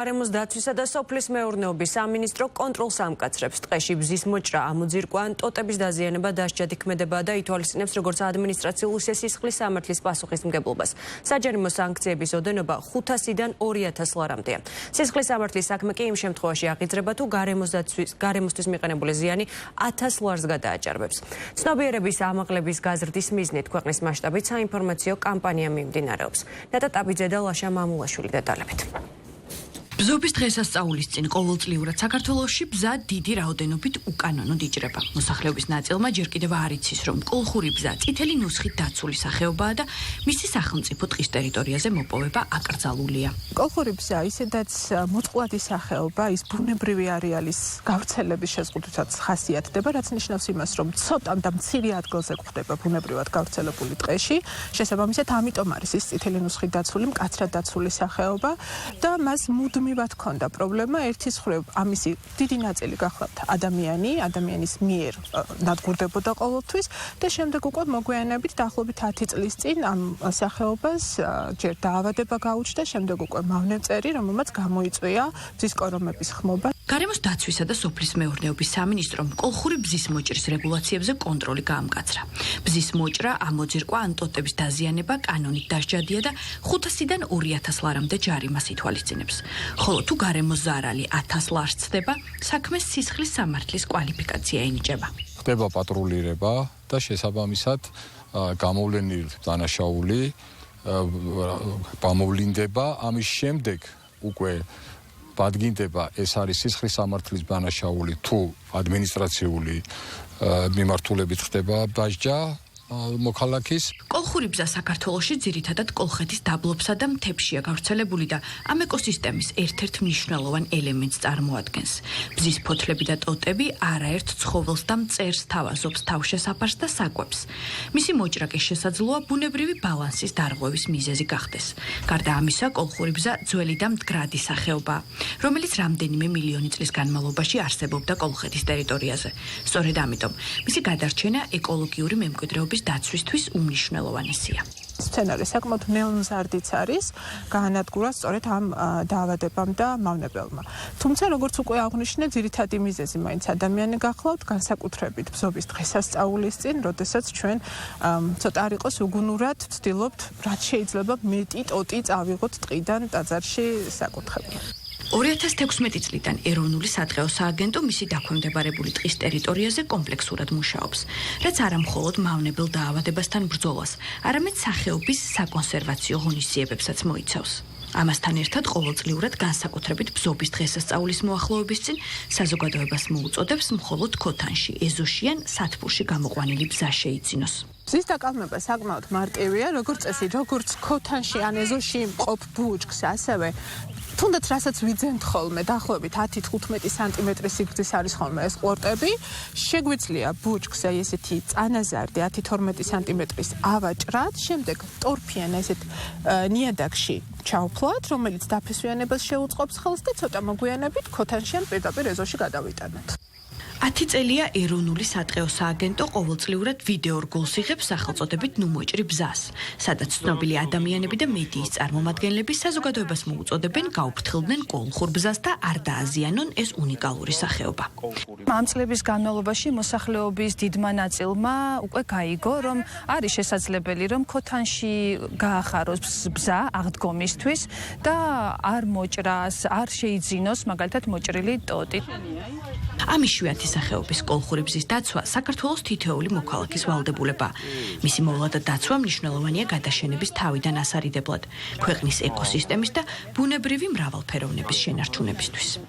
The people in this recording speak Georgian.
გარემოს დაცვისა და სოფლის მეურნეობის სამინისტრო კონტროლს ამკაცრებს. ტყეში ბზის მოჭრა, ამოძირკვა ან ტოტების დაზიანება დასჯად იქმედება და ითვალისწინებს როგორც ადმინისტრაციულ, ისე სისხლის სამართლის პასუხისმგებლობას. საჯარიმო სანქციების ოდენობა 500-დან 2000 ლარამდეა. სისხლის სამართლის საქმე კი იმ შემთხვევაში აღიძრება, თუ გარემოსთვის მიყენებული ზიანი 1000 ლარს გადააჭარბებს. ცნობიერების ამაღლების გაზრდის მიზნით ქვეყნის მასშტაბით საინფორმაციო კამპანია მიმდინარეობს. ნატა ტაბიძე და ლაშა მამულაშვილი დეტალებით. ბზობის დღესასწაულის წინ ყოველწლიურად საქართველოში ბზა დიდი რაოდენობით უკანონოდ იჭრება. მოსახლეობის ნაწილმა ჯერ კიდევ არ იცის, რომ კოლხური ბზა წითელი ნუსხით დაცული სახეობაა და მისი სახელმწიფო ტყის ტერიტორიაზე მოპოვება აკრძალულია. კოლხური ბზა ისედაც მოწყვლადი სახეობა, ის ბუნებრივი არეალის გავრცელების შეზღუდვითაც ხასიათდება, რაც ნიშნავს იმას, რომ ცოტა და მცირე ადგილზე გვხვდება ბუნებრივად გავრცელებული ტყეში. შესაბამისად, ამიტომ არის ის წითელი ნუსხით დაცული, მკაცრად დაცული სახეობა და მას მუდმივად ჰქონდა პრობლემა. ერთის მხრივ ამისი დიდი ნაწილი გახლავთ ადამიანის მიერ დადგურდებოდა ყოველთვის და შემდეგ უკვე მოგვიანებით დაახლოებით 10 წლის წინ ამ სახეობას ჯერ დაავადება გაუჩნდა, შემდეგ უკვე მავნემწერი, რომელმაც გამოიწვია ბზის კორომების ხმობა. გარემოს დაცვისა და სოფლის მეურნეობის სამინისტრომ კოლხური ბზის მოჭრის რეგულაციებზე კონტროლი გაამკაცრა. ბზის მოჭრა, ამოძირკვა ან ტოტების დაზიანება კანონით დასჯადია და 500-დან 2000 ლარამდე ჯარიმას ითვალისწინებს. ხოლო თუ გარემოს ზარალი 1000 ლარს ცდება, საქმეს სისხლის სამართლის კვალიფიკაცია ენიჭება. ხდება პატრულირება და შესაბამისად გამოვლენილი დანაშაული გამოვლინდება, ამის შემდეგ უკვე ბადგინდება ეს არის სისხლის სამართლის დანაშაული თუ ადმინისტრაციული მიმართულებით ხდება დასჯა მოქალაქის. კოლხური ბზა საქართველოში ძირითადად კოლხეთის დაბლობსა და მთებშია გავრცელებული და ამ ეკოსისტემის ერთ-ერთ მნიშვნელოვან ელემენტს წარმოადგენს. ბზის ფოთლები და ტოტები არაერთ ცხოველს და მწერს თავაზობს თავშესაფარს და საკვებს. მისი მოჭრა კი შესაძლოა ბუნებრივი ბალანსის დარღვევის მიზეზი გახდეს. გარდა ამისა, კოლხური ბზა ძველი და მდგრადი სახეობაა, რომელიც რამდენიმე მილიონი წლის განმავლობაში არსებობდა კოლხეთის ტერიტორიაზე. სწორედ ამიტომ მისი გადარჩენა ეკოლოგიური მემკვიდრეობის დაცვისთვის უმნიშვნელოვანესია. სცენარი საკმაოდ ნეონზარდიც არის, გაანადგურა სწორედ ამ დაავადებამ და მავნებელმა. თუმცა, როგორც უკვე აღვნიშნე, ძირითადი მიზეზი მაინც ადამიანი გახლავთ, განსაკუთრებით ბზობის დღესასწაულის წინ, როდესაც ჩვენ ცოტა არ იყოს უგუნურად ვცდილობთ, რაც შეიძლება მეტი ტოტი წავიღოთ ტყიდან ტაძარში საკუთრებულად. 2016 წლიდან ეროვნული სადღეო სააგენტო მისი დაქვემდებარებული ტყის ტერიტორიაზე კომპლექსურად მუშაობს, რაც არა მხოლოდ მავნებელ დაავადებასთან ბრძოლას, არამედ სახეობის საკონსერვაციო ღონისძიებებსაც მოიცავს. ამასთან ერთად ყოველწლიურად განსაკუთრებით ბზობის დღესასწაულის მოახლოების წინ საზოგადოებას მოუწოდებს მხოლოდ ქოთანში, ეზოში ან სათბურში გამოყვანილი ბზა შეიძინოს. ბზის დაკალმება საკმაოდ მარტივია, როგორც წესი, როგორც ქოთანში ან ეზოში მყოფ ბუჩქს, ასევე თუნდაც რასაც ვიძენთ ხოლმე, დაახლოებით 10-15 სანტიმეტრის სიგრძის არის ხოლმე ეს ყლორტები, შეგვიძლია ბუჩქს ესეთი წანაზარდი 10-12 სანტიმეტრის ავაჭრად, შემდეგ ტორფიან ესეთ ნიადაგში ჩავფლათ, რომელიც დაფესვიანებას შეუწყობს ხელს და ცოტა მოგვიანებით ქოთანში ან პირდაპირ ეზოში გადავიტანოთ. 10 წელია ეროვნული სადღეო სააგენტო ყოველწლიურად ვიდეო რგოლს იღებს სახელწოდებით „ნუ მოჭრი ბზას“, სადაც ცნობილი ადამიანები და მედიის წარმომადგენლები საზოგადოებას მოუწოდებენ გაუფრთხილდნენ კოლხურ ბზას და არ დააზიანონ ეს უნიკალური სახეობა. ამ წლების განმავლობაში მოსახლეობის დიდმა ნაწილმა უკვე გაიგო, რომ არის შესაძლებელი, რომ ქოთანში გაახაროს ბზა აღდგომისთვის და არ მოჭრას, არ შეიძინოს მაგალითად მოჭრილი ტოტი. ამ იშვიათი სახეობის კოლხური ბზის დაცვა საქართველოს თითოეული მოქალაქის ვალდებულებაა. მისი მოვლა და დაცვა მნიშვნელოვანია გადაშენების თავიდან ასარიდებლად, ქვეყნის ეკოსისტემის და ბუნებრივი მრავალფეროვნების შენარჩუნებისთვის.